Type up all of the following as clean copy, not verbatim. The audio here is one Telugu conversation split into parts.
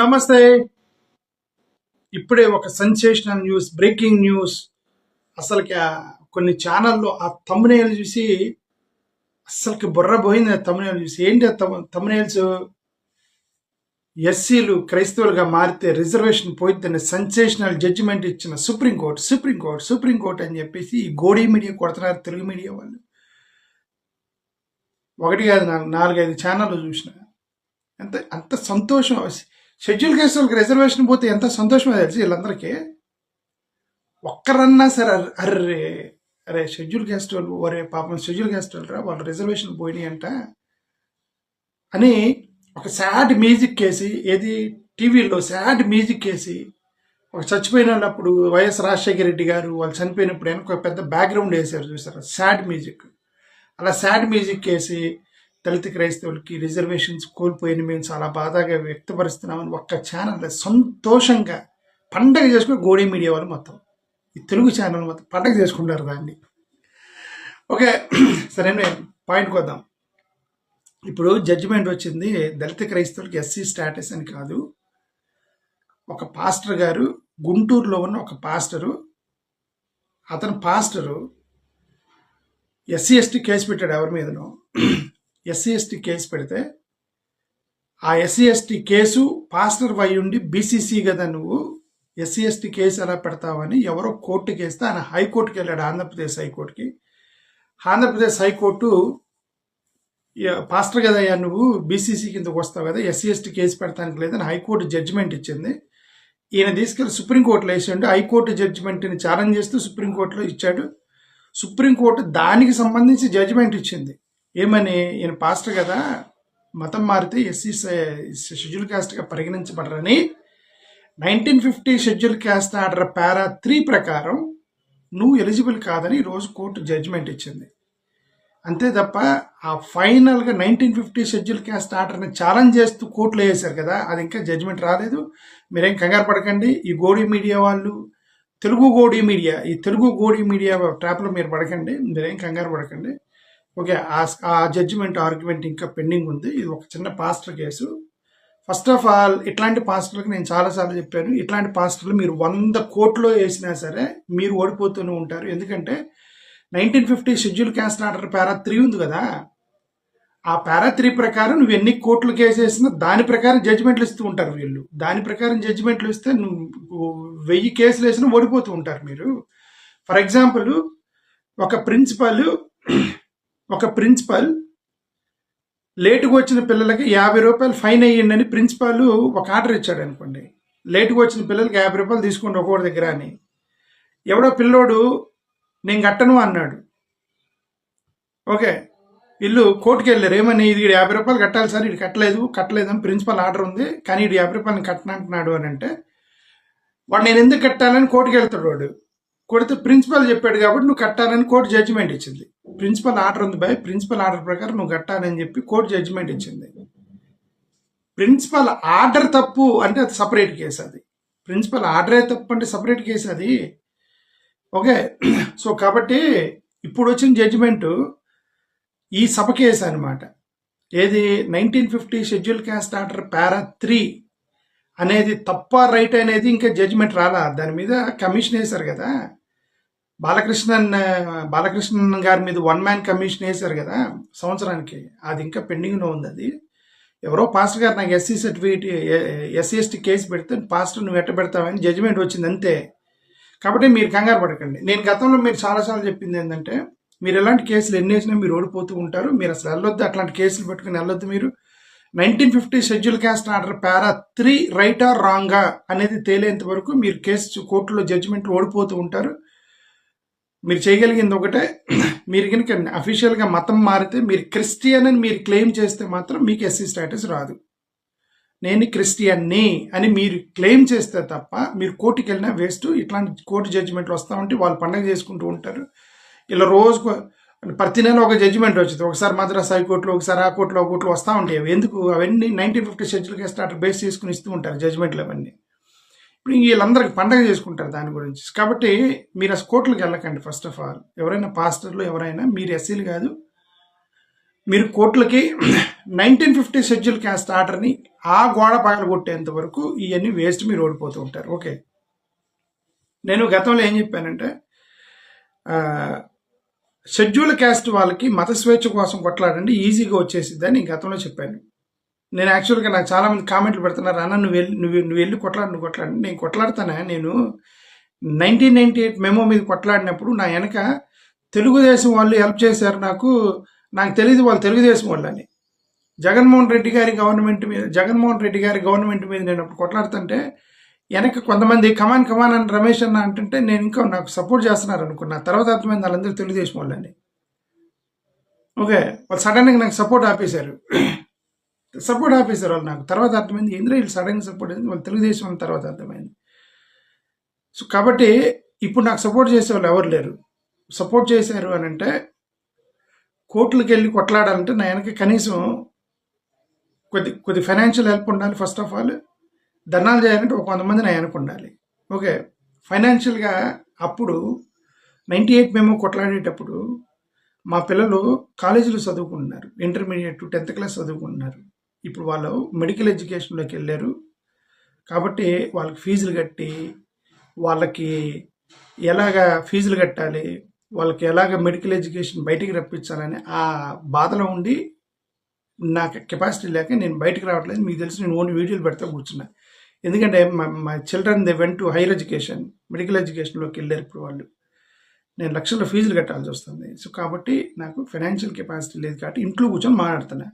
నమస్తే. ఇప్పుడే ఒక సెన్సేషనల్ న్యూస్, బ్రేకింగ్ న్యూస్. అసలుకి కొన్ని ఛానల్లో ఆ థంబ్‌నెయిల్ చూసి అస్సలకి బుర్ర పోయింది. ఆ థంబ్‌నెయిల్ చూసి ఏంటి ఆ థంబ్‌నెయిల్స్, ఎస్సీలు క్రైస్తవులుగా మారితే రిజర్వేషన్ పోయిద్దని సెన్సేషనల్ జడ్జిమెంట్ ఇచ్చిన సుప్రీంకోర్టు అని చెప్పేసి ఈ గోడీ మీడియా కొడుతున్నారు. తెలుగు మీడియా వాళ్ళు ఒకటి కాదు, 4-5 ఛానళ్ళు చూసిన. అంత సంతోషం. షెడ్యూల్ క్యాస్ట్ వాళ్ళకి రిజర్వేషన్ పోతే ఎంత సంతోషమో తెలిసి వీళ్ళందరికీ. ఒక్కరన్నా సరే అర్రే అరే షెడ్యూల్ క్యాస్ట్ వాళ్ళు, ఒరే పాపం షెడ్యూల్ క్యాస్ట్ వాళ్ళు రా, వాళ్ళు రిజర్వేషన్ పోయినాయి అంట అని ఒక సాడ్ మ్యూజిక్ వేసి, ఏది టీవీలో సాడ్ మ్యూజిక్ వేసి, ఒక చచ్చిపోయినప్పుడు వైఎస్ రాజశేఖర రెడ్డి గారు వాళ్ళు చనిపోయినప్పుడు వెనక ఒక పెద్ద బ్యాక్గ్రౌండ్ వేసారు చూసారు, సాడ్ మ్యూజిక్. అలా సాడ్ మ్యూజిక్ వేసి దళిత క్రైస్తవులకి రిజర్వేషన్స్ కోల్పోయిన మేము చాలా బాధగా వ్యక్తపరుస్తున్నామని ఒక్క ఛానల్ సంతోషంగా పండగ చేసుకుని గోడీ మీడియా వాళ్ళు మొత్తం, ఈ తెలుగు ఛానల్ మొత్తం పండగ చేసుకుంటారు దాన్ని. ఓకే, సరే పాయింట్కి వద్దాం. ఇప్పుడు జడ్జిమెంట్ వచ్చింది. దళిత క్రైస్తవులకి ఎస్సీ స్టాటస్ అని కాదు. ఒక పాస్టర్ గారు, గుంటూరులో ఉన్న ఒక పాస్టరు, అతను పాస్టరు ఎస్సీ ఎస్టీ కేసు పెట్టాడు ఎవరి మీదనో. ఎస్సీ ఎస్టీ కేసు పెడితే ఆ ఎస్సీ ఎస్టీ కేసు పాస్టర్ వై ఉండి బీసీసీ కదా నువ్వు, ఎస్సీ ఎస్టీ కేసు ఎలా పెడతావని ఎవరో కోర్టుకి వేస్తే ఆయన హైకోర్టుకి వెళ్ళాడు, ఆంధ్రప్రదేశ్ హైకోర్టుకి. ఆంధ్రప్రదేశ్ హైకోర్టు పాస్టర్ కదయ్యా నువ్వు బీసీసీ కిందకు వస్తావు కదా, ఎస్సీ ఎస్టీ కేసు పెడతానికి లేదని హైకోర్టు జడ్జిమెంట్ ఇచ్చింది. ఈయన తీసుకెళ్లి సుప్రీంకోర్టులో వేసాడు. హైకోర్టు జడ్జిమెంట్ని ఛాలెంజ్ చేస్తూ సుప్రీంకోర్టులో ఇచ్చాడు. సుప్రీంకోర్టు దానికి సంబంధించి జడ్జిమెంట్ ఇచ్చింది. ఏమని, ఈయన పాస్టర్ కదా, మతం మారితే ఎస్సీ షెడ్యూల్ క్యాస్ట్గా పరిగణించబడరని 1950 షెడ్యూల్ క్యాస్ట్ ఆర్డర్ పారా 3 ప్రకారం నువ్వు ఎలిజిబుల్ కాదని ఈరోజు కోర్టు జడ్జిమెంట్ ఇచ్చింది. అంతే తప్ప ఆ ఫైనల్గా 1950 షెడ్యూల్ క్యాస్ట్ ఆర్డర్ని ఛాలెంజ్ చేస్తూ కోర్టులో వేశారు కదా, అది ఇంకా జడ్జిమెంట్ రాలేదు. మీరేం కంగారు పడకండి. ఈ గోడీ మీడియా వాళ్ళు, తెలుగు గోడీ మీడియా, ఈ తెలుగు గోడీ మీడియా ట్రాప్లో మీరు పడకండి, మీరేం కంగారు పడకండి. ఓకే, ఆ జడ్జిమెంట్ ఆర్గ్యుమెంట్ ఇంకా పెండింగ్ ఉంది. ఇది ఒక చిన్న pastor case. First of all, ఇట్లాంటి పాస్టర్లకు నేను చాలాసార్లు చెప్పాను, ఇట్లాంటి పాస్టర్లు మీరు 100 కోట్లు వేసినా సరే మీరు ఓడిపోతూనే ఉంటారు. ఎందుకంటే 1950 షెడ్యూల్ క్యాస్ట్ ఆర్డర్ పారా 3 ఉంది కదా, ఆ పారా 3 ప్రకారం నువ్వు ఎన్ని కోట్లు కేసు వేసినా దాని ప్రకారం జడ్జిమెంట్లు ఇస్తూ ఉంటారు వీళ్ళు. దాని ప్రకారం జడ్జిమెంట్లు ఇస్తే నువ్వు 1000 కేసులు వేసినా ఓడిపోతూ ఉంటారు మీరు. ఫర్ ఎగ్జాంపుల్, ఒక ప్రిన్సిపల్ లేటుగా వచ్చిన పిల్లలకి 50 రూపాయలు ఫైన్ అయ్యిండి అని ప్రిన్సిపాల్ ఒక ఆర్డర్ ఇచ్చాడు అనుకోండి. లేటుగా వచ్చిన పిల్లలకి 50 రూపాయలు తీసుకోండి ఒక్కొక్కటి దగ్గర అని. ఎవడో పిల్లోడు నేను కట్టను అన్నాడు. ఓకే, వీళ్ళు కోర్టుకు వెళ్ళారు. ఏమని, ఇది 50 రూపాయలు కట్టాలి సార్, ఇది కట్టలేదు అని ప్రిన్సిపల్ ఆర్డర్ ఉంది, కానీ ఇది 50 రూపాయలు కట్టనంటున్నాడు అని అంటే, వాడు నేను ఎందుకు కట్టాలని కోర్టుకు వెళ్తాడు. వాడు కొడితే ప్రిన్సిపల్ చెప్పాడు కాబట్టి నువ్వు కట్టాలని కోర్టు జడ్జిమెంట్ ఇచ్చింది. ప్రిన్సిపల్ ఆర్డర్ ఉంది బాయ్, ప్రిన్సిపల్ ఆర్డర్ ప్రకారం నువ్వు కట్టాలని చెప్పి కోర్టు జడ్జిమెంట్ ఇచ్చింది. ప్రిన్సిపల్ ఆర్డర్ తప్పు అంటే అది సపరేట్ కేసు. అది ప్రిన్సిపల్ ఆర్డరే తప్పు అంటే సపరేట్ కేసు అది. ఓకే, సో కాబట్టి ఇప్పుడు వచ్చిన జడ్జిమెంట్ ఈ సభ కేసు అనమాట. ఏది 1950 షెడ్యూల్ క్యాస్ట్ ఆర్డర్ పారా 3 అనేది తప్ప రైట్ అనేది ఇంకా జడ్జిమెంట్ రాలా. దాని మీద కమిషన్ వేశారు కదా, బాలకృష్ణన్ గారి మీద 1 మ్యాన్ కమిషన్ వేశారు కదా సంవత్సరానికి, అది ఇంకా పెండింగ్లో ఉంది. అది ఎవరో పాస్టర్ గారు నాకు SC certificate, SC ST case పెడితే పాస్టర్ నువ్వు ఎట్ట పెడతావని జడ్జిమెంట్ వచ్చింది అంతే. కాబట్టి మీరు కంగారు పడకండి. నేను గతంలో మీరు చాలాసార్లు చెప్పింది ఏంటంటే, మీరు ఎలాంటి కేసులు ఎన్ని వేసినా మీరు ఓడిపోతూ ఉంటారు, మీరు అసలు వెళ్ళొద్దు, అట్లాంటి కేసులు పెట్టుకుని వెళ్ళొద్దు. మీరు 1950 షెడ్యూల్ క్యాస్ట్ ఆర్డర్ పారా 3 రైటా రాంగా అనేది తేలేంత వరకు మీరు కేసు కోర్టులో జడ్జిమెంట్లు ఓడిపోతూ ఉంటారు. మీరు చేయగలిగింది ఒకటే, మీరు కనుక అఫీషియల్గా మతం మారితే, మీరు క్రిస్టియన్ అని మీరు క్లెయిమ్ చేస్తే మాత్రం మీకు ఎస్సీ స్టేటస్ రాదు. నేను క్రిస్టియన్ని అని మీరు క్లెయిమ్ చేస్తే తప్ప మీరు కోర్టుకి వెళ్ళినా వేస్ట్. ఇట్లాంటి కోర్టు జడ్జిమెంట్లు వస్తూ ఉంటే వాళ్ళు పండగ చేసుకుంటూ ఉంటారు. ఇలా రోజుకు ప్రతి నెల ఒక జడ్జిమెంట్ వచ్చింది. ఒకసారి మద్రాస్ హైకోర్టులో, ఒకసారి ఆ కోర్టులో, ఒక కోర్టులో వస్తూ ఉంటాయి. ఎందుకు అవన్నీ 1950 షెడ్యూల్ క్యాస్ట్ ఆర్డర్ బేస్ చేసుకుని ఇస్తూ ఉంటారు జడ్జిమెంట్లు అవన్నీ. ఇప్పుడు వీళ్ళందరికీ పండగ చేసుకుంటారు దాని గురించి. కాబట్టి మీరు ఆ కోర్టులకు వెళ్ళకండి. ఫస్ట్ ఆఫ్ ఆల్, ఎవరైనా పాస్టర్లు ఎవరైనా, మీరు ఎస్సీలు కాదు, మీరు కోర్టులకి 1950 షెడ్యూల్ క్యాస్ట్ ఆర్డర్ని ఆ గోడ పగలగొట్టేంత వరకు ఇవన్నీ వేస్ట్, మీరు ఓడిపోతూ ఉంటారు. ఓకే, నేను గతంలో ఏం చెప్పానంటే షెడ్యూల్ క్యాస్ట్ వాళ్ళకి మత స్వేచ్ఛ కోసం కొట్లాడండి, ఈజీగా వచ్చేసిద్దని నేను గతంలో చెప్పాను. నేను యాక్చువల్గా నాకు చాలామంది కామెంట్లు పెడుతున్నారు, అన్న నువ్వు వెళ్ళి కొట్లాడు. నేను కొట్లాడతానా? నేను 1998 మెమో మీద కొట్లాడినప్పుడు నా వెనక తెలుగుదేశం వాళ్ళు హెల్ప్ చేశారు. నాకు తెలియదు వాళ్ళు తెలుగుదేశం వాళ్ళని. జగన్మోహన్ రెడ్డి గారి గవర్నమెంట్ మీద నేను అప్పుడు కొట్లాడుతుంటే వెనక కొంతమంది కమాన్ అని రమేష్ అన్న అంటుంటే నేను ఇంకా నాకు సపోర్ట్ చేస్తున్నారు అనుకున్నా. తర్వాత అర్థమైంది వాళ్ళందరూ తెలుగుదేశం వాళ్ళని. ఓకే, వాళ్ళు సడన్గా నాకు సపోర్ట్ ఆపేశారు వాళ్ళు నాకు. తర్వాత అర్థమైంది ఎందులో వీళ్ళు సడన్గా సపోర్ట్ అయింది, వాళ్ళు తెలుగుదేశం అని తర్వాత అర్థమైంది. సో కాబట్టి ఇప్పుడు నాకు సపోర్ట్ చేసే వాళ్ళు ఎవరు లేరు. సపోర్ట్ చేశారు అని అంటే కోర్టులకు వెళ్ళి కొట్లాడాలంటే నా వెనక కనీసం కొద్ది ఫైనాన్షియల్ హెల్ప్ ఉండాలి. ఫస్ట్ ఆఫ్ ఆల్ ధర్నాలు చేయాలంటే ఒక 100 మంది నా వెనక ఉండాలి. ఓకే, ఫైనాన్షియల్గా అప్పుడు 98 మేము కొట్లాడేటప్పుడు మా పిల్లలు కాలేజీలో చదువుకుంటున్నారు, ఇంటర్మీడియట్ 10th క్లాస్ చదువుకుంటున్నారు. ఇప్పుడు వాళ్ళు మెడికల్ ఎడ్యుకేషన్లోకి వెళ్ళారు కాబట్టి వాళ్ళకి ఫీజులు కట్టి వాళ్ళకి ఎలాగా ఫీజులు కట్టాలి, వాళ్ళకి ఎలాగ మెడికల్ ఎడ్యుకేషన్ బయటికి రప్పించాలని ఆ బాధలో ఉండి నాకు కెపాసిటీ లేక నేను బయటకు రావట్లేదు. మీకు తెలిసి నేను ఓన్లీ వీడియోలు పెడతా కూర్చున్నా. ఎందుకంటే మా children they went to higher education, medical ఎడ్యుకేషన్లోకి వెళ్ళారు. ఇప్పుడు వాళ్ళు నేను లక్షల్లో ఫీజులు కట్టాల్సి వస్తుంది. సో కాబట్టి నాకు ఫైనాన్షియల్ కెపాసిటీ లేదు కాబట్టి ఇంట్లో కూర్చొని మాట్లాడుతున్నా.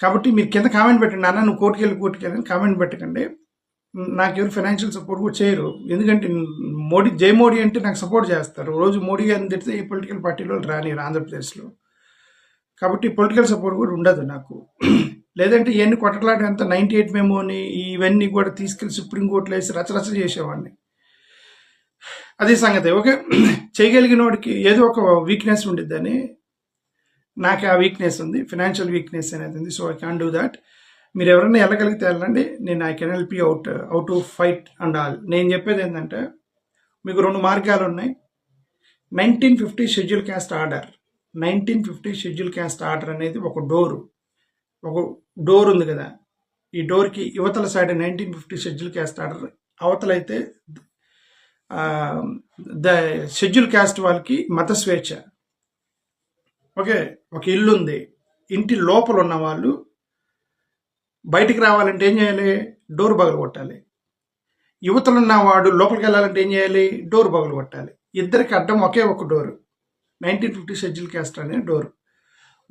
కాబట్టి మీరు కింద కామెంట్ పెట్టండి, అన్న నువ్వు కోర్టుకి వెళ్ళని కామెంట్ పెట్టకండి. నాకెవరు ఫైనాన్షియల్ సపోర్ట్ కూడా చేయరు. ఎందుకంటే జై మోడీ అంటే నాకు సపోర్ట్ చేస్తారు. రోజు మోడీ గారిని తిడితే ఏ పొలిటికల్ పార్టీలో రానిరు ఆంధ్రప్రదేశ్లో. కాబట్టి పొలిటికల్ సపోర్ట్ కూడా ఉండదు నాకు. లేదంటే ఇవన్నీ కొట్టలాడేంత 98 మెమోని ఇవన్నీ కూడా తీసుకెళ్లి సుప్రీంకోర్టులో వేసి రచరచ చేసేవాడిని. అదే సంగతి. ఓకే, చేయగలిగిన వాడికి ఏదో ఒక వీక్నెస్ ఉండిద్దని నాకు ఆ వీక్నెస్ ఉంది, ఫైనాన్షియల్ వీక్నెస్ అనేది ఉంది. So I can do that. మీరు ఎవరైనా వెళ్ళగలిగితే వెళ్ళండి, నేను I can help you out to fight and all. నేను చెప్పేది ఏంటంటే మీకు 2 మార్గాలు ఉన్నాయి. 1950 schedule caste order, 1950 schedule caste order అనేది ఒక డోర్ ఉంది కదా, ఈ డోర్కి యువతల సైడ్ 1950 షెడ్యూల్ క్యాస్ట్ ఆర్డర్, అవతలైతే ద షెడ్యూల్ క్యాస్ట్ వాళ్ళకి మత స్వేచ్ఛ. ఓకే, ఒక ఇల్లు ఉంది, ఇంటి లోపల ఉన్న వాళ్ళు బయటికి రావాలంటే ఏం చేయాలి? డోర్ పగలు కొట్టాలి. యువతలున్న వాడు లోపలికి వెళ్ళాలంటే ఏం చేయాలి? డోర్ పగలు కొట్టాలి. ఇద్దరికి అడ్డం ఒకే ఒక డోరు, 1950 షెడ్యూల్ క్యాస్ట్ అనే డోరు.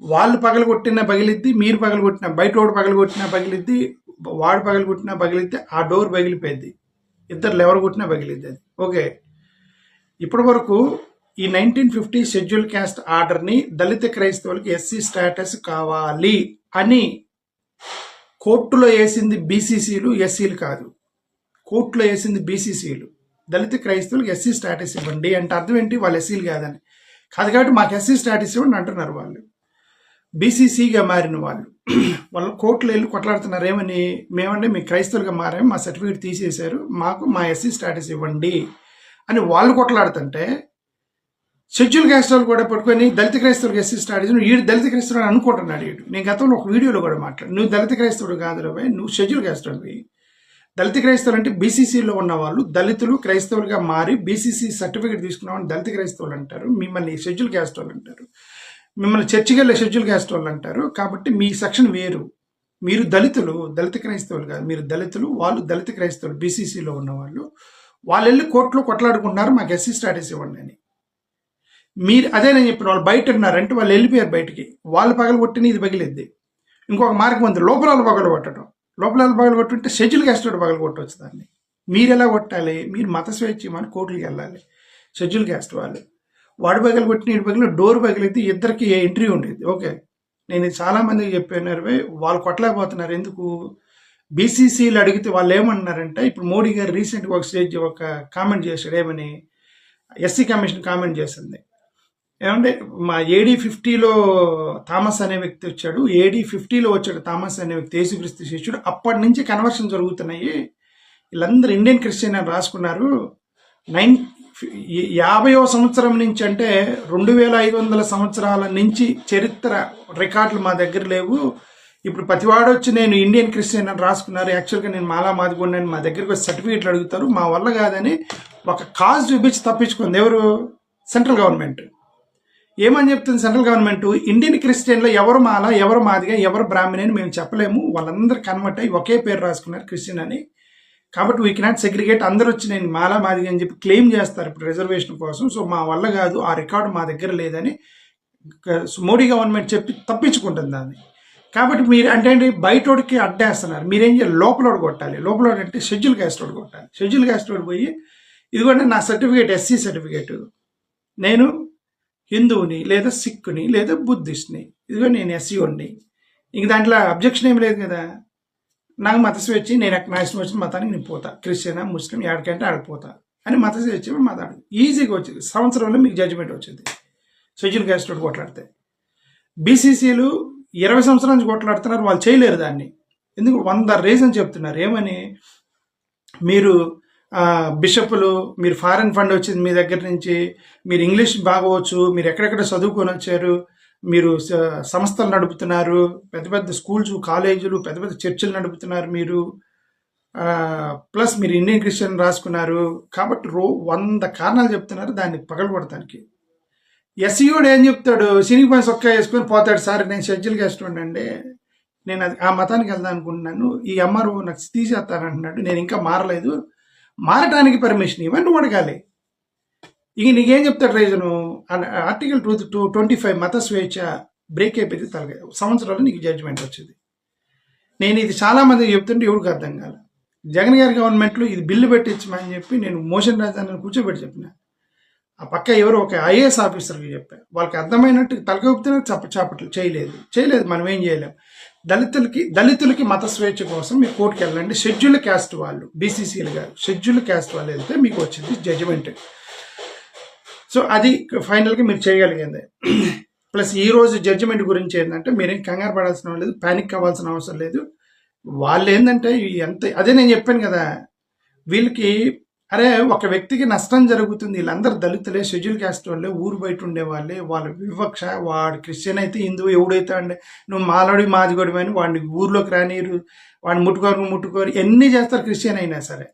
వాళ్ళు పగలగొట్టినా పగిలిద్ది, మీరు పగలగొట్టినా, బయట వాడు పగలగొట్టినా పగిలిద్ది, వాడు పగలగొట్టినా పగిలిద్ది, ఆ డోర్ పగిలిపోయింది. ఇద్దరు ఎవరు కొట్టినా పగిలిద్ది అది. ఓకే, ఇప్పటి వరకు ఈ 1950 షెడ్యూల్ క్యాస్ట్ ఆర్డర్ని దళిత క్రైస్తవులకి ఎస్సీ స్టేటస్ కావాలి అని కోర్టులో వేసింది బీసీసీలు, ఎస్సీలు కాదు. కోర్టులో వేసింది బీసీసీలు. దళిత క్రైస్తవులకు ఎస్సీ స్టేటస్ ఇవ్వండి అంటే అర్థం ఏంటి? వాళ్ళు ఎస్సీలు కాదని కాదు, కాబట్టి మాకు ఎస్సీ స్టేటస్ ఇవ్వండి అంటున్నారు వాళ్ళు. బీసీసీగా మారిన వాళ్ళు కోర్టులో వెళ్ళి కొట్లాడుతున్నారు. ఏమని? మేమంటే మీ క్రైస్తవులుగా మారాము, మా సర్టిఫికేట్ తీసేశారు, మాకు మా ఎస్సీ స్టేటస్ ఇవ్వండి అని వాళ్ళు కొట్లాడుతుంటే షెడ్యూల్ క్యాస్ట్ వాళ్ళు కూడా పట్టుకొని దళిత క్రైస్తవులకు ఎస్సీ స్టేటస్, వీడు దళిత క్రైస్తవుడు అనుకుంటున్నాడు. వీడు నేను గతంలో ఒక వీడియోలో కూడా మాట్లాడు, నువ్వు దళిత క్రైస్తవుడు కాదు రాబాయ్, నువ్వు షెడ్యూల్ క్యాస్ట్ అవి. దళిత క్రైస్తవులు అంటే బీసీసీలో ఉన్న వాళ్ళు దళితులు క్రైస్తవులుగా మారి బీసీసీ సర్టిఫికేట్ తీసుకున్నామని దళిత క్రైస్తవులు అంటారు, మిమ్మల్ని షెడ్యూల్ క్యాస్ట్ వాళ్ళు అంటారు, మిమ్మల్ని చర్చికి వెళ్ళే షెడ్యూల్ క్యాస్ట్ వాళ్ళు అంటారు. కాబట్టి మీ సెక్షన్ వేరు. మీరు దళితులు, దళిత క్రైస్తవులు కాదు, మీరు దళితులు, వాళ్ళు దళిత క్రైస్తవులు బీసీసీలో ఉన్న వాళ్ళు. వాళ్ళు వెళ్ళి కోర్టులో కొట్లాడుకుంటున్నారు మాకు ఎస్సీ స్టేటస్ ఇవ్వండి అని. మీరు అదే నేను చెప్పిన వాళ్ళు బయట ఉన్నారంటే వాళ్ళు వెళ్ళిపోయారు బయటికి, వాళ్ళు పగలగొట్టిన ఇది పగిలిద్ది. ఇంకొక మార్గం ఉంది, లోపల పగలగొట్టడం. లోపల పగలగొట్టుంటే షెడ్యూల్ క్యాస్ట్ పగలగొట్టవచ్చు దాన్ని. మీరు ఎలా కొట్టాలి? మీరు మత స్వేచ్ఛ అని కోర్టులకు వెళ్ళాలి. షెడ్యూల్ క్యాస్ట్ వాళ్ళు వాడు పగలగొట్టిన ఇటు పగిలిన డోర్ పగిలిద్ది, ఇద్దరికి ఎంట్రీ ఉండేది. ఓకే, నేను చాలా మందికి చెప్పాను, వాళ్ళు కొట్టలేకపోతున్నారు. ఎందుకు? బీసీసీలు అడిగితే వాళ్ళు ఏమన్నారంటే, ఇప్పుడు మోడీ గారు రీసెంట్గా ఒక కామెంట్ చేశాడు. ఏమని? ఎస్సీ కమిషన్ కామెంట్ చేసింది ఏమంటే, మా AD50లో థామస్ అనే వ్యక్తి వచ్చాడు, AD50లో వచ్చాడు థామస్ అనే వ్యక్తి, యేసుక్రీస్తు శిష్యుడు. అప్పటి నుంచి కన్వర్షన్ జరుగుతున్నాయి, వీళ్ళందరూ ఇండియన్ క్రిస్టియన్ అని రాసుకున్నారు. 50వ సంవత్సరం నుంచి అంటే 2500 సంవత్సరాల నుంచి చరిత్ర రికార్డులు మా దగ్గర లేవు. ఇప్పుడు ప్రతివాడు వచ్చి నేను ఇండియన్ క్రిస్టియన్ అని రాసుకున్నారు, యాక్చువల్గా నేను మాలా మాదిగోండి అని మా దగ్గరికి వచ్చి సర్టిఫికేట్లు అడుగుతారు. మా వల్ల కాదని ఒక కాజ్ చూపించి తప్పించుకుంది ఎవరు? Central government. ఏమని చెప్తుంది సెంట్రల్ గవర్నమెంట్? ఇండియన్ క్రిస్టియన్లో ఎవరు మాల, ఎవరు మాదిగా, ఎవరు బ్రాహ్మణి అని మేము చెప్పలేము, వాళ్ళందరూ కన్వర్ట్ అయ్యి ఒకే పేరు రాసుకున్నారు క్రిస్టియన్ అని, కాబట్టి వీ కెనాట్ సెగ్రిగేట్. అందరూ వచ్చి నేను మాలా మాదిగా అని చెప్పి క్లెయిమ్ చేస్తారు ఇప్పుడు రిజర్వేషన్ కోసం. సో మా వల్ల కాదు, ఆ రికార్డు మా దగ్గర లేదని మోడీ గవర్నమెంట్ చెప్పి తప్పించుకుంటుంది దాన్ని. కాబట్టి మీరు అంటే ఏంటి, బయటోడికి అడ్డేస్తున్నారు, మీరేం చేయాలి, లోపలోడు కొట్టాలి. లోపలోడు అంటే షెడ్యూల్ క్యాస్ట్ వాడు కొట్టాలి. షెడ్యూల్ క్యాస్ట్ వాడు పోయి ఇదిగోండి నా సర్టిఫికేట్, ఎస్సీ సర్టిఫికేట్, నేను హిందువుని లేదా సిక్కుని లేదా బుద్ధిస్ట్ని, ఇదిగో నేను ఎస్సీ ఉండి, ఇంక దాంట్లో అబ్జెక్షన్ ఏం లేదు కదా, నాకు మత స్వేచ్ఛ, నేను నా ఇష్టం వచ్చిన మతానికి నేను పోతా, క్రిస్టియనా ముస్లిం ఎక్కడికంటే ఆడిపోతా అని మత స్వేచ్ఛ మాట్లాడు. ఈజీగా వచ్చింది, సంవత్సరంలో మీకు జడ్జిమెంట్ వచ్చింది షెడ్యూల్ క్యాస్ట్ వాడు కొట్లాడితే. బీసీసీలు 20 సంవత్సరాల నుంచి కొట్లాడుతున్నారు, వాళ్ళు చేయలేరు దాన్ని. ఎందుకు? 100 రీజన్ చెప్తున్నారు. ఏమని? మీరు బిషప్లు, మీరు ఫారెన్ ఫండ్ వచ్చింది మీ దగ్గర నుంచి, మీరు ఇంగ్లీష్ బాగవచ్చు, మీరు ఎక్కడెక్కడ చదువుకొని వచ్చారు, మీరు సంస్థలు నడుపుతున్నారు, పెద్ద పెద్ద స్కూల్స్ కాలేజీలు పెద్ద పెద్ద చర్చిలు నడుపుతున్నారు మీరు, ప్లస్ మీరు ఇండియన్ క్రిస్టియన్ రాసుకున్నారు, కాబట్టి 100 కారణాలు చెప్తున్నారు దాన్ని పగలగొడటానికి. ఎస్సీఓడు ఏం చెప్తాడు? సినిమా పని సొక్క వేసుకొని పోతాడు, సార్ నేను షెడ్యూల్ క్యాస్ట్ ఉండండి, నేను అది ఆ మతానికి వెళ్దాం అనుకుంటున్నాను, ఈ ఎంఆర్ఓ నాకు తీసేస్తానంటున్నాడు, నేను ఇంకా మారలేదు, మారటానికి పర్మిషన్ ఇవన్నీ అడగాలి. ఇక నీకేం చెప్తాడు రీజను? ఆర్టికల్ 225 మత స్వేచ్ఛ బ్రేక్ అయిపోయింది, తలగా సంవత్సరాలు నీకు జడ్జిమెంట్ వచ్చింది. నేను ఇది చాలామందికి చెప్తుంటే ఎవరికి అర్థం కాదు. జగన్ గారి గవర్నమెంట్లో ఇది బిల్లు పెట్టించమని చెప్పి నేను మోషన్ రాజధాని కూర్చోబెట్టి చెప్పిన, ఆ పక్క ఎవరో ఒక ఐఏఎస్ ఆఫీసర్కి చెప్పాను, వాళ్ళకి అర్థమైనట్టు తలకొప్పితే చాపట్లు చేయలేదు, మనం ఏం చేయలేం. దళితులకి మత స్వేచ్ఛ కోసం మీరు కోర్టుకు వెళ్ళండి, షెడ్యూల్ క్యాస్ట్ వాళ్ళు, బీసీసీలు గారు షెడ్యూల్ క్యాస్ట్ వాళ్ళు వెళ్తే మీకు వచ్చింది జడ్జిమెంట్. సో అది ఫైనల్గా మీరు చేయగలిగింది. ప్లస్ ఈ రోజు జడ్జిమెంట్ గురించి ఏంటంటే మీరేం కంగారు పడాల్సిన లేదు, ప్యానిక్ అవ్వాల్సిన అవసరం లేదు. వాళ్ళు ఏంటంటే అదే నేను చెప్పాను కదా, వీళ్ళకి అరే ఒక వ్యక్తికి నష్టం జరుగుతుంది, వీళ్ళందరూ దళితులే, షెడ్యూల్ క్యాస్ట్ వాళ్ళే, ఊరు బయట ఉండేవాళ్ళే, వాళ్ళ వివక్ష, వాడు క్రిస్టియన్ అయితే హిందువు, ఎవడైతే అంటే నువ్వు మాలాడి మాదిగొడివి అని వాడిని ఊర్లోకి రానిరు, వాడిని ముట్టుకోరు ఎన్ని చేస్తారు క్రిస్టియన్ అయినా సరే.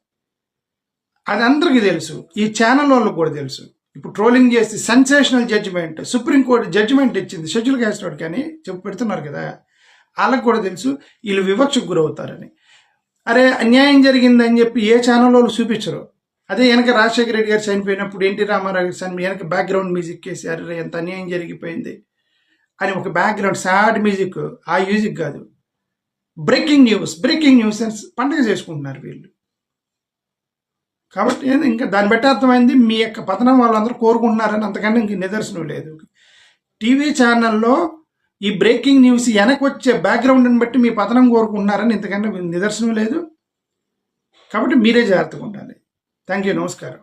అది అందరికీ తెలుసు, ఈ ఛానల్ వాళ్ళకి కూడా తెలుసు. ఇప్పుడు ట్రోలింగ్ చేసి సెన్సేషనల్ జడ్జిమెంట్, సుప్రీంకోర్టు జడ్జిమెంట్ ఇచ్చింది షెడ్యూల్ క్యాస్ట్ వాడికి అని చెప్పి పెడుతున్నారు కదా, వాళ్ళకి కూడా తెలుసు వీళ్ళు వివక్షకు గురవుతారని. అరే అన్యాయం జరిగిందని చెప్పి ఏ ఛానల్ వాళ్ళు చూపించరు. అదే వెనక రాజశేఖర రెడ్డి గారు చనిపోయినప్పుడు ఎన్టీ రామారావు గారు వెనక బ్యాక్గ్రౌండ్ మ్యూజిక్ వేసి అరే ఎంత అన్యాయం జరిగిపోయింది అని ఒక బ్యాక్గ్రౌండ్ సాడ్ మ్యూజిక్, ఆ మ్యూజిక్ కాదు, బ్రేకింగ్ న్యూస్ అని పండుగ చేసుకుంటున్నారు వీళ్ళు. కాబట్టి ఇంకా దాన్ని బట్టి అర్థమైంది మీ యొక్క పతనం వాళ్ళందరూ కోరుకుంటున్నారని, అంతకన్నా ఇంక నిదర్శనం లేదు. టీవీ ఛానల్లో ఈ బ్రేకింగ్ న్యూస్ వెనక్కి వచ్చే బ్యాక్గ్రౌండ్ని బట్టి మీ పతనం కోరుకుంటున్నారని ఇంతకన్నా నిదర్శనం లేదు. కాబట్టి మీరే జాగ్రత్తగా ఉండాలి. థ్యాంక్ యూ, నమస్కారం.